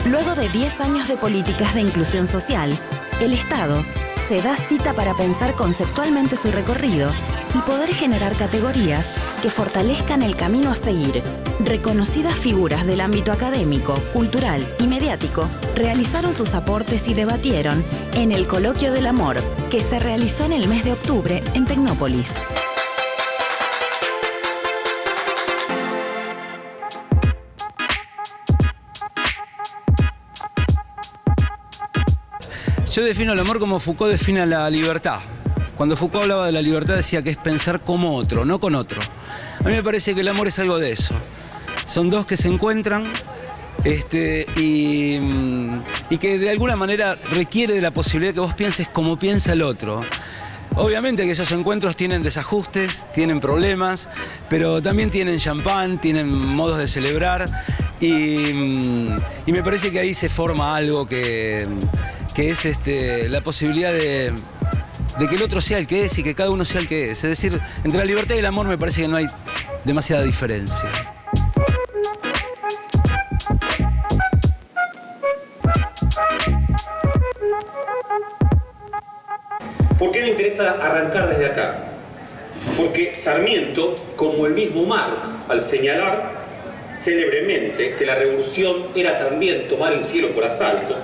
Luego de 10 años de políticas de inclusión social, el Estado se da cita para pensar conceptualmente su recorrido y poder generar categorías que fortalezcan el camino a seguir. Reconocidas figuras del ámbito académico, cultural y mediático realizaron sus aportes y debatieron en el Coloquio del Amor, que se realizó en el mes de octubre en Tecnópolis. Yo defino el amor como Foucault define la libertad. Cuando Foucault hablaba de la libertad decía que es pensar como otro, no con otro. A mí me parece que el amor es algo de eso. Son dos que se encuentran y que de alguna manera requiere de la posibilidad de que vos pienses como piensa el otro. Obviamente que esos encuentros tienen desajustes, tienen problemas, pero también tienen champán, tienen modos de celebrar y me parece que ahí se forma algo que es la posibilidad de que el otro sea el que es y que cada uno sea el que es. Es decir, entre la libertad y el amor me parece que no hay demasiada diferencia. ¿Por qué me interesa arrancar desde acá? Porque Sarmiento, como el mismo Marx, al señalar célebremente que la revolución era también tomar el cielo por asalto,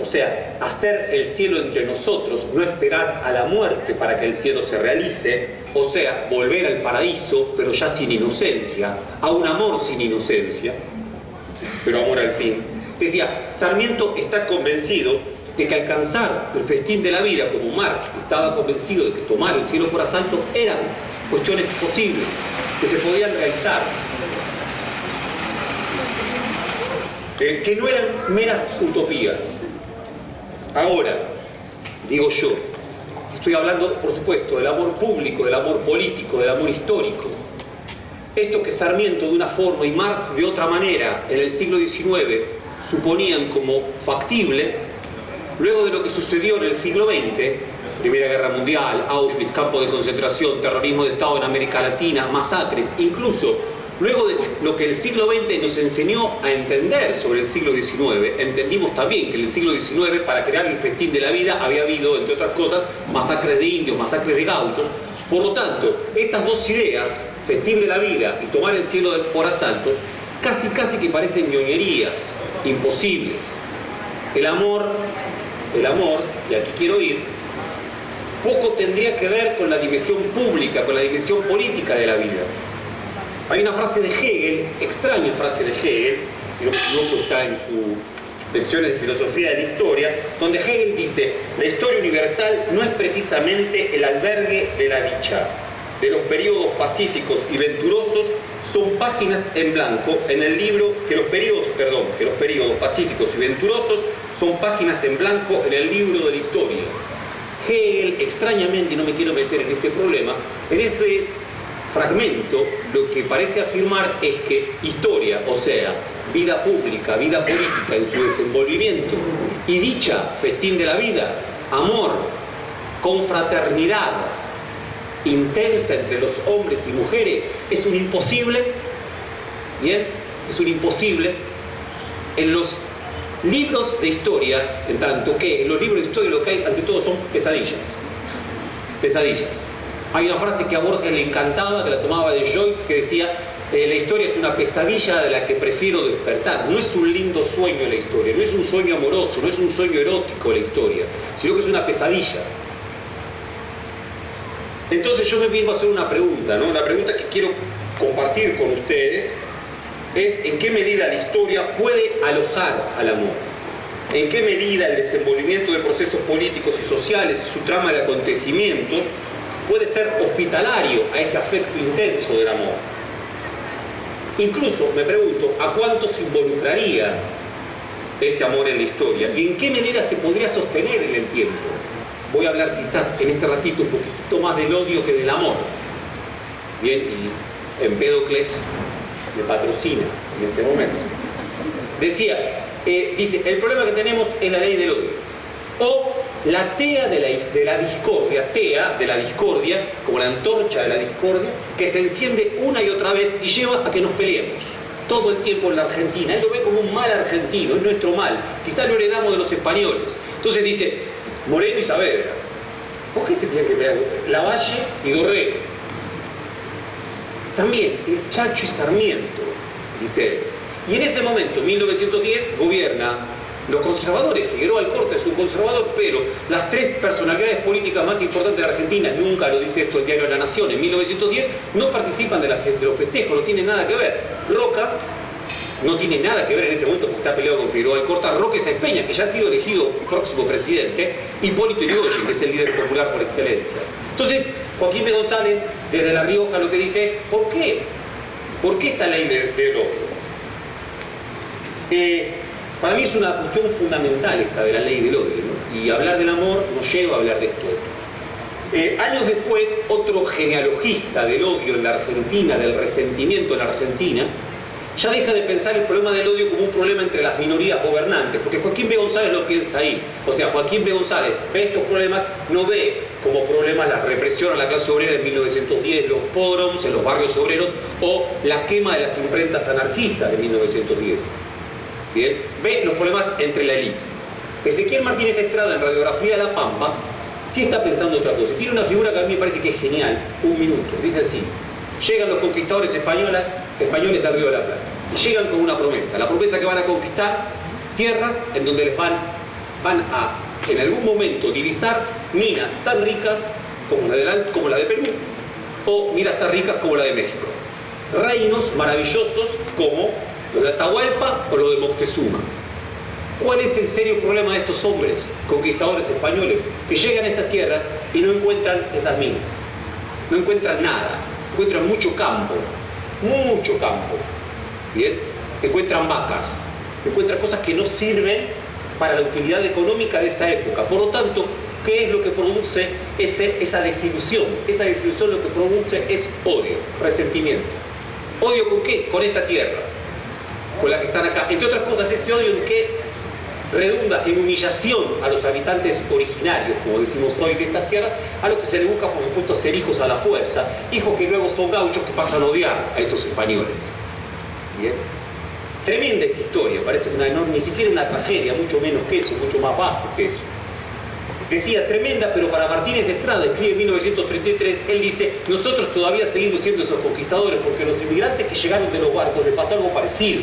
o sea, hacer el cielo entre nosotros, no esperar a la muerte para que el cielo se realice, o sea, volver al paraíso, pero ya sin inocencia, a un amor sin inocencia, pero amor al fin. Decía, Sarmiento está convencido de que alcanzar el festín de la vida, como Marx estaba convencido de que tomar el cielo por asalto eran cuestiones posibles, que se podían realizar, que no eran meras utopías. Ahora, digo yo, estoy hablando, por supuesto, del amor público, del amor político, del amor histórico. Esto que Sarmiento de una forma y Marx de otra manera en el siglo XIX suponían como factible, luego de lo que sucedió en el siglo XX, Primera Guerra Mundial, Auschwitz, campo de concentración, terrorismo de Estado en América Latina, masacres, incluso luego de lo que el siglo XX nos enseñó a entender sobre el siglo XIX, entendimos también que en el siglo XIX, para crear el festín de la vida, había habido, entre otras cosas, masacres de indios, masacres de gauchos. Por lo tanto, estas dos ideas, festín de la vida y tomar el cielo por asalto, casi que parecen ñoñerías, imposibles. El amor, y aquí quiero ir, poco tendría que ver con la dimensión pública, con la dimensión política de la vida. Hay una frase de Hegel, extraña frase de Hegel, si no me equivoco está en sus lecciones de filosofía de la historia, donde Hegel dice: la historia universal no es precisamente el albergue de la dicha. De los periodos pacíficos y venturosos son páginas en blanco en el libro, que los periodos pacíficos y venturosos son páginas en blanco en el libro de la historia. Hegel, extrañamente, y no me quiero meter en este problema, en ese fragmento lo que parece afirmar es que historia, o sea, vida pública, vida política en su desenvolvimiento, y dicha, festín de la vida, amor, confraternidad intensa entre los hombres y mujeres, es un imposible, ¿bien? Es un imposible en los libros de historia, en tanto que en los libros de historia lo que hay ante todo son pesadillas. Pesadillas. Hay una frase que a Borges le encantaba, que la tomaba de Joyce, que decía: la historia es una pesadilla de la que prefiero despertar. No es un lindo sueño la historia, no es un sueño amoroso, no es un sueño erótico la historia, sino que es una pesadilla. Entonces yo me vengo a hacer una pregunta, ¿no? La pregunta que quiero compartir con ustedes es: ¿en qué medida la historia puede alojar al amor? ¿En qué medida el desenvolvimiento de procesos políticos y sociales y su trama de acontecimientos puede ser hospitalario a ese afecto intenso del amor? Incluso, me pregunto, ¿a cuántos involucraría este amor en la historia? ¿Y en qué manera se podría sostener en el tiempo? Voy a hablar quizás en este ratito un poquito más del odio que del amor. Bien, y Empédocles me patrocina en este momento. Dice, el problema que tenemos es la ley del odio. O la tea de la discordia, como la antorcha de la discordia, que se enciende una y otra vez y lleva a que nos peleemos. todo el tiempo en la Argentina. Él lo ve como un mal argentino, es nuestro mal. Quizás lo heredamos de los españoles. Entonces dice, Moreno y Saavedra. ¿Por qué se tiene que ver? Lavalle y Dorrego. También el Chacho y Sarmiento, dice él. Y en ese momento, 1910, gobierna los conservadores. Figueroa Alcorta es un conservador, pero las tres personalidades políticas más importantes de la Argentina, nunca lo dice esto el diario La Nación, en 1910 no participan de los festejos, no tienen nada que ver. Roca no tiene nada que ver en ese momento porque está peleado con Figueroa Alcorta. Roque Sáenz Peña, que ya ha sido elegido próximo presidente, Hipólito Yrigoyen, que es el líder popular por excelencia. Entonces, Joaquín B. González, desde La Rioja, lo que dice es, ¿por qué? ¿Por qué esta ley de odio? Para mí es una cuestión fundamental esta de la ley del odio, ¿no? Y hablar del amor nos lleva a hablar de esto. Años después, otro genealogista del odio en la Argentina, del resentimiento en la Argentina, ya deja de pensar el problema del odio como un problema entre las minorías gobernantes, porque Joaquín B. González lo piensa ahí. O sea, Joaquín B. González ve estos problemas, no ve como problemas la represión a la clase obrera en 1910, los pogroms en los barrios obreros o la quema de las imprentas anarquistas de 1910. Bien, ve los problemas entre la élite. Ezequiel Martínez Estrada, en Radiografía de la Pampa, sí está pensando otra cosa. Tiene una figura que a mí me parece que es genial. Un minuto. Dice así: llegan los conquistadores españoles al Río de la Plata. Y llegan con una promesa. La promesa que van a conquistar tierras en donde les van a, en algún momento, divisar minas tan ricas como la de Perú, o minas tan ricas como la de México. Reinos maravillosos como lo de Atahualpa o lo de Moctezuma. ¿Cuál es el serio problema de estos hombres, conquistadores españoles, que llegan a estas tierras y no encuentran esas minas? No encuentran nada, encuentran mucho campo, ¿bien? Encuentran vacas, encuentran cosas que no sirven para la utilidad económica de esa época. Por lo tanto, ¿qué es lo que produce esa desilusión? Esa desilusión lo que produce es odio, resentimiento. ¿Odio con qué? Con esta tierra, con la que están acá. Entre otras cosas, ese odio en que redunda en humillación a los habitantes originarios, como decimos hoy, de estas tierras, a los que se les busca, por supuesto, ser hijos a la fuerza, hijos que luego son gauchos que pasan a odiar a estos españoles. Bien. Tremenda esta historia, parece una enorme, ni siquiera una tragedia, mucho menos que eso, mucho más bajo que eso. Decía, tremenda, pero para Martínez Estrada, escribe en 1933, él dice, nosotros todavía seguimos siendo esos conquistadores porque los inmigrantes que llegaron de los barcos les pasó algo parecido.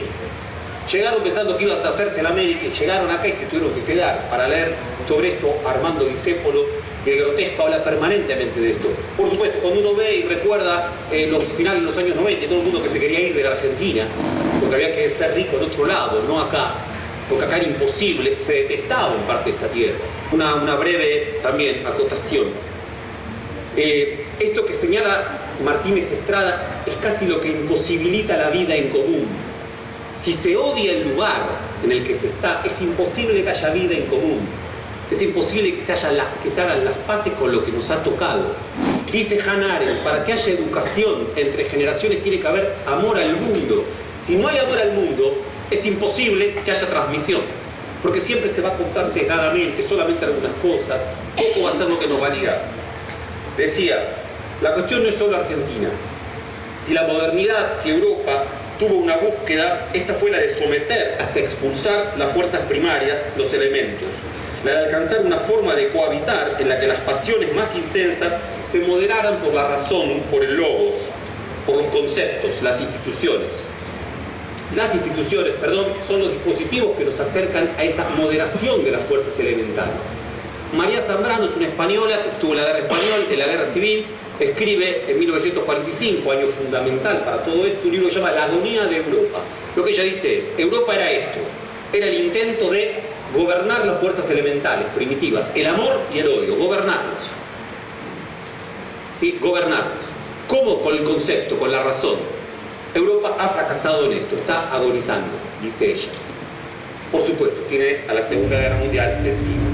Llegaron pensando que iban a hacerse en América y llegaron acá y se tuvieron que quedar. Para leer sobre esto, Armando Discépolo, el Grotesco, habla permanentemente de esto. Por supuesto, cuando uno ve y recuerda los finales de los años 90 y todo el mundo que se quería ir de la Argentina, porque había que ser rico en otro lado, no acá, porque acá era imposible, se detestaba en parte de esta tierra. Una breve también acotación. Esto que señala Martínez Estrada es casi lo que imposibilita la vida en común. Si se odia el lugar en el que se está, es imposible que haya vida en común. Es imposible que se hagan las paces con lo que nos ha tocado. Dice Hannah Arendt, para que haya educación entre generaciones tiene que haber amor al mundo. Si no hay amor al mundo, es imposible que haya transmisión. Porque siempre se va a contar sesgadamente, solamente algunas cosas. Poco va a ser lo que nos va a ligar. Decía, la cuestión no es solo Argentina. Si la modernidad, si Europa tuvo una búsqueda, esta fue la de someter hasta expulsar las fuerzas primarias, los elementos. La de alcanzar una forma de cohabitar en la que las pasiones más intensas se moderaran por la razón, por el logos, por los conceptos, las instituciones. Las instituciones, son los dispositivos que nos acercan a esa moderación de las fuerzas elementales. María Zambrano es una española que estuvo en la guerra española, en la guerra civil, escribe en 1945, año fundamental para todo esto, un libro que se llama La agonía de Europa. Lo que ella dice es, Europa era esto, era el intento de gobernar las fuerzas elementales, primitivas, el amor y el odio, gobernarlos. ¿Sí? Gobernarlos. ¿Cómo? Con el concepto, con la razón. Europa ha fracasado en esto, está agonizando, dice ella. Por supuesto, tiene a la Segunda Guerra Mundial encima.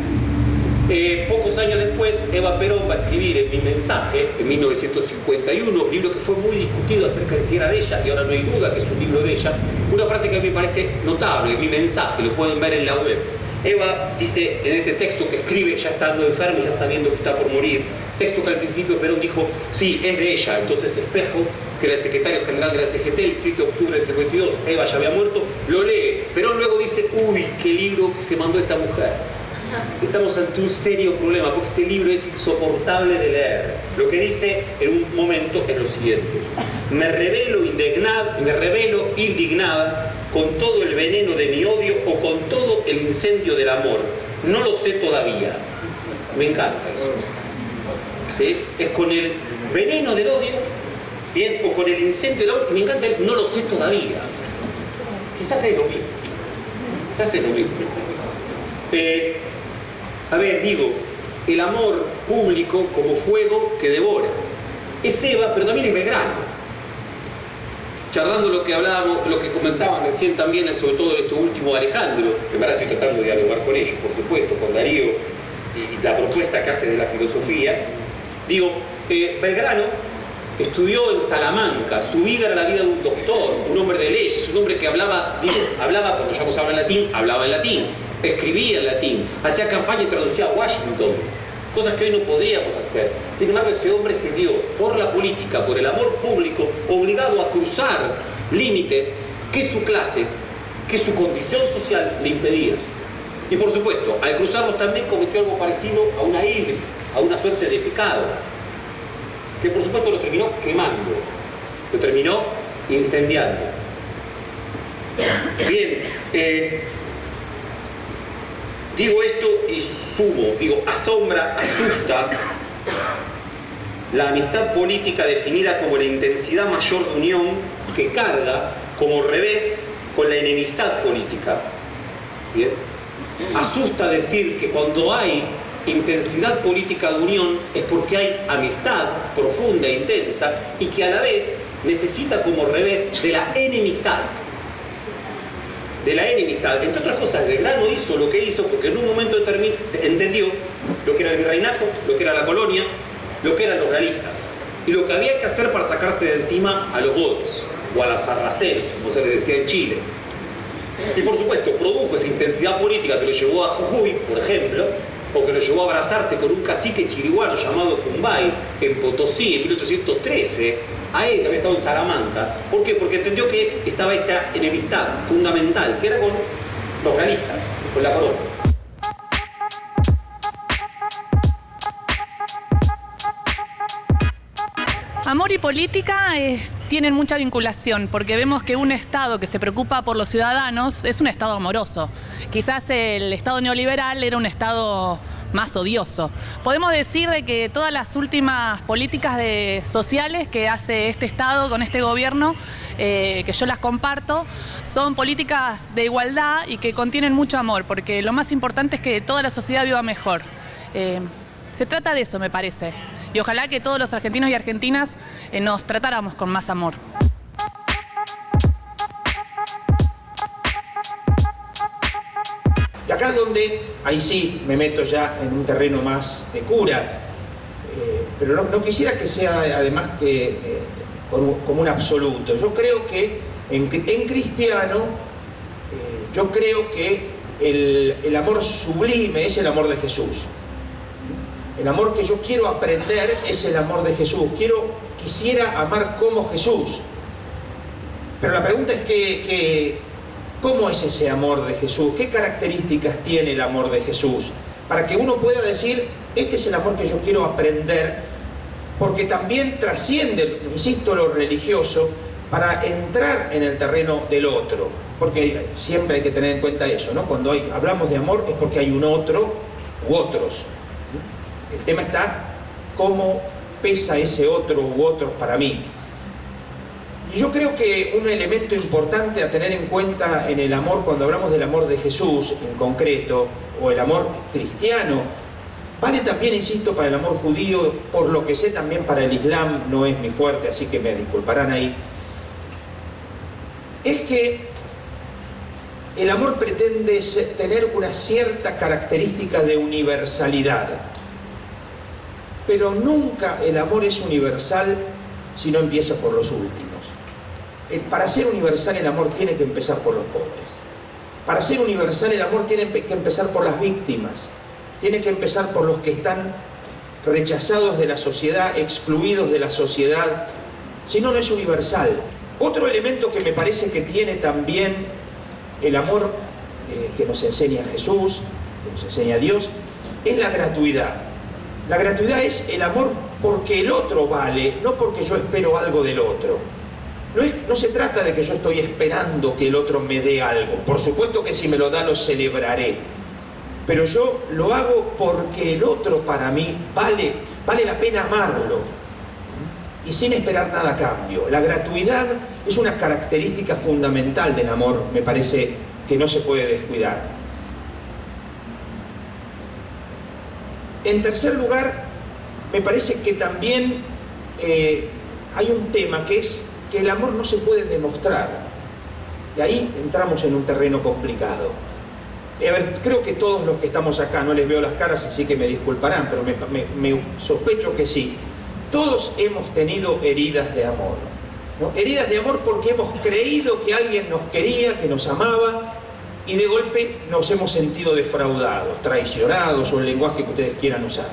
Pocos años después, Eva Perón va a escribir en Mi mensaje, en 1951, un libro que fue muy discutido acerca de si era de ella, y ahora no hay duda que es un libro de ella, una frase que a mí me parece notable, Mi mensaje, lo pueden ver en la web. Eva dice en ese texto que escribe ya estando enferma y ya sabiendo que está por morir, texto que al principio Perón dijo, sí, es de ella, entonces Espejo, que era el secretario general de la CGT, el 7 de octubre del 52, Eva ya había muerto, lo lee. Perón luego dice, uy, qué libro que se mandó esta mujer. Estamos ante un serio problema, porque este libro es insoportable de leer. Lo que dice en un momento es lo siguiente: me revelo indignada con todo el veneno de mi odio o con todo el incendio del amor. No lo sé todavía. Me encanta eso. ¿Sí? Es con el veneno del odio, bien, o con el incendio del amor. Me encanta el no lo sé todavía. Quizás es lo mismo. Quizás es lo mismo. A ver, digo, el amor público como fuego que devora. Es Eva, pero también es Belgrano. Charlando lo que hablábamos, lo que comentaban recién también, sobre todo esto último Alejandro, que en verdad estoy tratando de dialogar con ellos, por supuesto, con Darío y la propuesta que hace de la filosofía. Digo, Belgrano estudió en Salamanca, su vida era la vida de un doctor, un hombre de leyes, un hombre que hablaba, cuando ya habla en latín, hablaba en latín, escribía en latín, hacía campaña y traducía a Washington, cosas que hoy no podríamos hacer. Sin embargo, ese hombre se vio por la política, por el amor público, obligado a cruzar límites que su clase, que su condición social le impedía. Y por supuesto, al cruzarlos también cometió algo parecido a una ibris, a una suerte de pecado, que por supuesto lo terminó quemando, lo terminó incendiando. Bien, digo esto y sumo, digo, asombra, asusta la amistad política definida como la intensidad mayor de unión que carga como revés con la enemistad política. Bien, asusta decir que cuando hay intensidad política de unión es porque hay amistad profunda e intensa y que a la vez necesita como revés de la enemistad. De la enemistad. Entre otras cosas, Belgrano hizo lo que hizo porque en un momento determinado entendió lo que era el virreinato, lo que era la colonia, lo que eran los realistas y lo que había que hacer para sacarse de encima a los godos o a los sarracenos, como se les decía en Chile. Y por supuesto produjo esa intensidad política que lo llevó a Jujuy, por ejemplo, o que lo llevó a abrazarse con un cacique chiriguano llamado Cumbay en Potosí en 1813. A él había estado en Salamanca. ¿Por qué? Porque entendió que estaba esta enemistad fundamental, que era con los realistas, con la corona. Amor y política tienen mucha vinculación, porque vemos que un Estado que se preocupa por los ciudadanos es un Estado amoroso. Quizás el Estado neoliberal era un Estado más odioso. Podemos decir de que todas las últimas políticas sociales que hace este Estado con este gobierno, que yo las comparto, son políticas de igualdad y que contienen mucho amor, porque lo más importante es que toda la sociedad viva mejor. Se trata de eso, me parece. Y ojalá que todos los argentinos y argentinas nos tratáramos con más amor. Y acá es donde, ahí sí, me meto ya en un terreno más de cura, pero no quisiera que sea además como un absoluto. Yo creo que en cristiano, yo creo que el amor sublime es el amor de Jesús. El amor que yo quiero aprender es el amor de Jesús. Quisiera amar como Jesús. Pero la pregunta es ¿cómo es ese amor de Jesús? ¿Qué características tiene el amor de Jesús? Para que uno pueda decir, este es el amor que yo quiero aprender, porque también trasciende, insisto, lo religioso, para entrar en el terreno del otro. Porque siempre hay que tener en cuenta eso, ¿no? Cuando hablamos de amor es porque hay un otro u otros. El tema está cómo pesa ese otro u otros para mí. Y yo creo que un elemento importante a tener en cuenta en el amor, cuando hablamos del amor de Jesús en concreto, o el amor cristiano, vale también, insisto, para el amor judío, por lo que sé también para el Islam, no es mi fuerte, así que me disculparán ahí, es que el amor pretende tener una cierta característica de universalidad. Pero nunca el amor es universal si no empieza por los últimos. Para ser universal el amor tiene que empezar por los pobres. Para ser universal el amor tiene que empezar por las víctimas. Tiene que empezar por los que están rechazados de la sociedad, excluidos de la sociedad, Si no, no es universal. Otro elemento que me parece que tiene también el amor que nos enseña Jesús, que nos enseña Dios, es la gratuidad. La gratuidad es el amor porque el otro vale, no porque yo espero algo del otro. No se trata de que yo estoy esperando que el otro me dé algo. Por supuesto que si me lo da lo celebraré. Pero yo lo hago porque el otro para mí vale la pena amarlo. Y sin esperar nada a cambio. La gratuidad es una característica fundamental del amor, me parece que no se puede descuidar. En tercer lugar, me parece que también hay un tema que es que el amor no se puede demostrar. Y ahí entramos en un terreno complicado. A ver, creo que todos los que estamos acá, no les veo las caras, así que me disculparán, pero me sospecho que sí. Todos hemos tenido heridas de amor, ¿no? Heridas de amor porque hemos creído que alguien nos quería, que nos amaba, y de golpe nos hemos sentido defraudados, traicionados, o el lenguaje que ustedes quieran usar.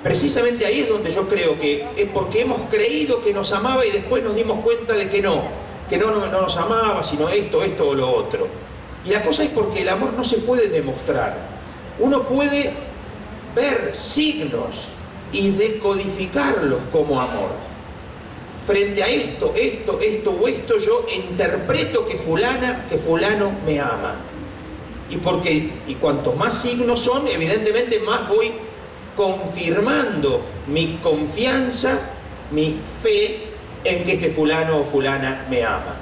Precisamente ahí es donde yo creo que es porque hemos creído que nos amaba y después nos dimos cuenta de que no nos amaba, sino esto o lo otro. Y la cosa es porque el amor no se puede demostrar. Uno puede ver signos y decodificarlos como amor. Frente a esto o esto, yo interpreto que fulano me ama. Y cuanto más signos son, evidentemente más voy confirmando mi confianza, mi fe en que este fulano o fulana me ama.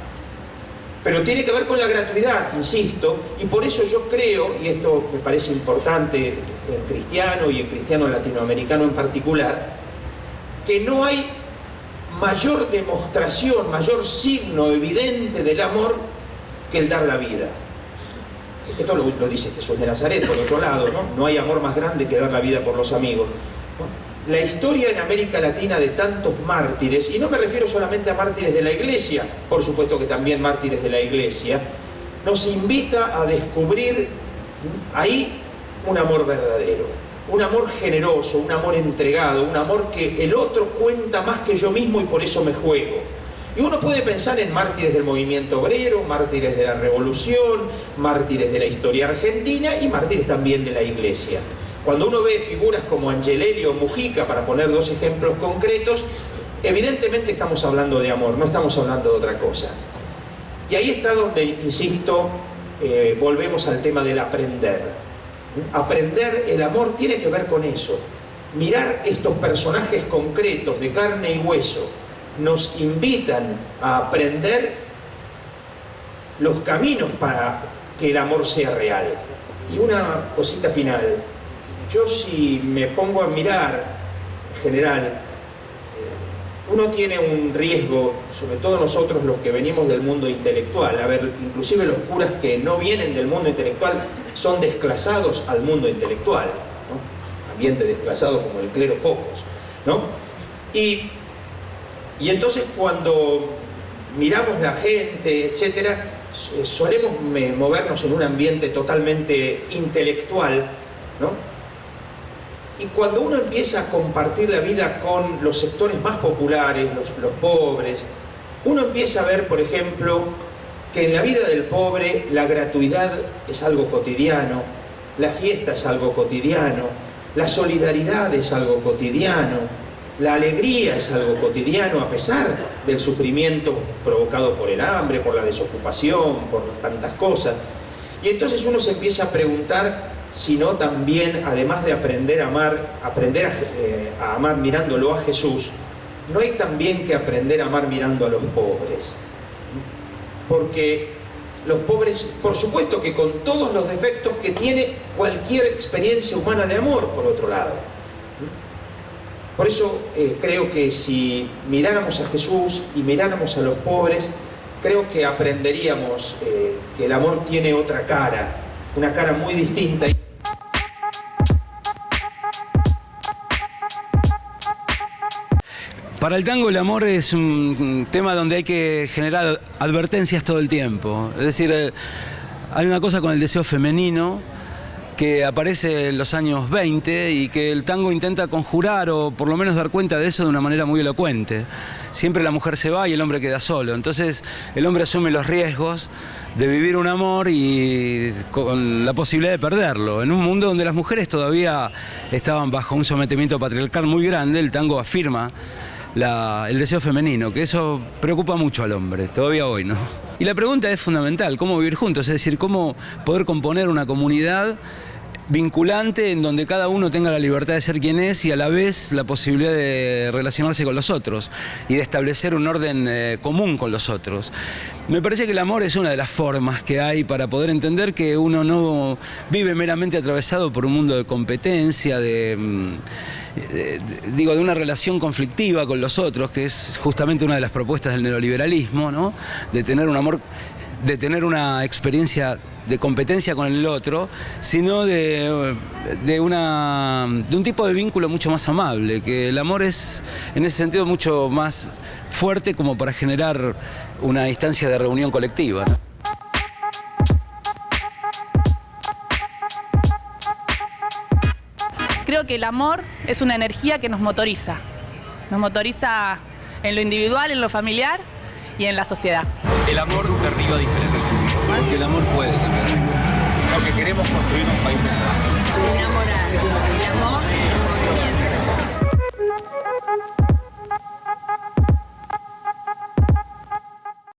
Pero tiene que ver con la gratuidad, insisto, y por eso yo creo, y esto me parece importante en cristiano y en cristiano latinoamericano en particular, que no hay mayor demostración, mayor signo evidente del amor que el dar la vida. Esto lo dice Jesús de Nazaret, por otro lado, ¿no? No hay amor más grande que dar la vida por los amigos. La historia en América Latina de tantos mártires, y no me refiero solamente a mártires de la Iglesia, por supuesto que también mártires de la Iglesia, nos invita a descubrir ahí un amor verdadero, un amor generoso, un amor entregado, un amor que el otro cuenta más que yo mismo y por eso me juego. Y uno puede pensar en mártires del movimiento obrero, mártires de la Revolución, mártires de la historia argentina y mártires también de la Iglesia. Cuando uno ve figuras como Angelelli o Mujica, para poner dos ejemplos concretos, evidentemente estamos hablando de amor, no estamos hablando de otra cosa. Y ahí está donde, insisto, volvemos al tema del aprender. Aprender el amor tiene que ver con eso. Mirar estos personajes concretos de carne y hueso nos invitan a aprender los caminos para que el amor sea real. Y una cosita final. Yo si me pongo a mirar, en general, uno tiene un riesgo, sobre todo nosotros los que venimos del mundo intelectual. A ver, inclusive los curas que no vienen del mundo intelectual son desclasados al mundo intelectual, ¿no? Ambiente desclasado como el clero pocos, ¿no? Y entonces cuando miramos la gente, etcétera, solemos movernos en un ambiente totalmente intelectual, ¿no? Y cuando uno empieza a compartir la vida con los sectores más populares, los pobres, uno empieza a ver, por ejemplo, que en la vida del pobre la gratuidad es algo cotidiano, la fiesta es algo cotidiano, la solidaridad es algo cotidiano, la alegría es algo cotidiano, a pesar del sufrimiento provocado por el hambre, por la desocupación, por tantas cosas. Y entonces uno se empieza a preguntar sino también, además de aprender a amar mirándolo a Jesús, ¿no hay también que aprender a amar mirando a los pobres? Porque los pobres, por supuesto que con todos los defectos que tiene cualquier experiencia humana de amor, por otro lado. Por eso creo que si miráramos a Jesús y miráramos a los pobres, creo que aprenderíamos que el amor tiene otra cara, una cara muy distinta. Para el tango el amor es un tema donde hay que generar advertencias todo el tiempo. Es decir, hay una cosa con el deseo femenino que aparece en los años 20 y que el tango intenta conjurar o por lo menos dar cuenta de eso de una manera muy elocuente. Siempre la mujer se va y el hombre queda solo. Entonces el hombre asume los riesgos de vivir un amor y con la posibilidad de perderlo. En un mundo donde las mujeres todavía estaban bajo un sometimiento patriarcal muy grande, el tango afirma el deseo femenino, que eso preocupa mucho al hombre, todavía hoy, ¿no? Y la pregunta es fundamental, ¿cómo vivir juntos? Es decir, ¿cómo poder componer una comunidad vinculante en donde cada uno tenga la libertad de ser quien es y a la vez la posibilidad de relacionarse con los otros y de establecer un orden común con los otros? Me parece que el amor es una de las formas que hay para poder entender que uno no vive meramente atravesado por un mundo de competencia, de una relación conflictiva con los otros, que es justamente una de las propuestas del neoliberalismo, ¿no? De tener un amor, de tener una experiencia de competencia con el otro, sino de un tipo de vínculo mucho más amable, que el amor es en ese sentido mucho más fuerte como para generar una instancia de reunión colectiva, ¿no? Creo que el amor es una energía que nos motoriza en lo individual, en lo familiar y en la sociedad. El amor derriba diferencias. Porque el amor puede cambiar. Porque queremos construir un país mejor. Enamorar.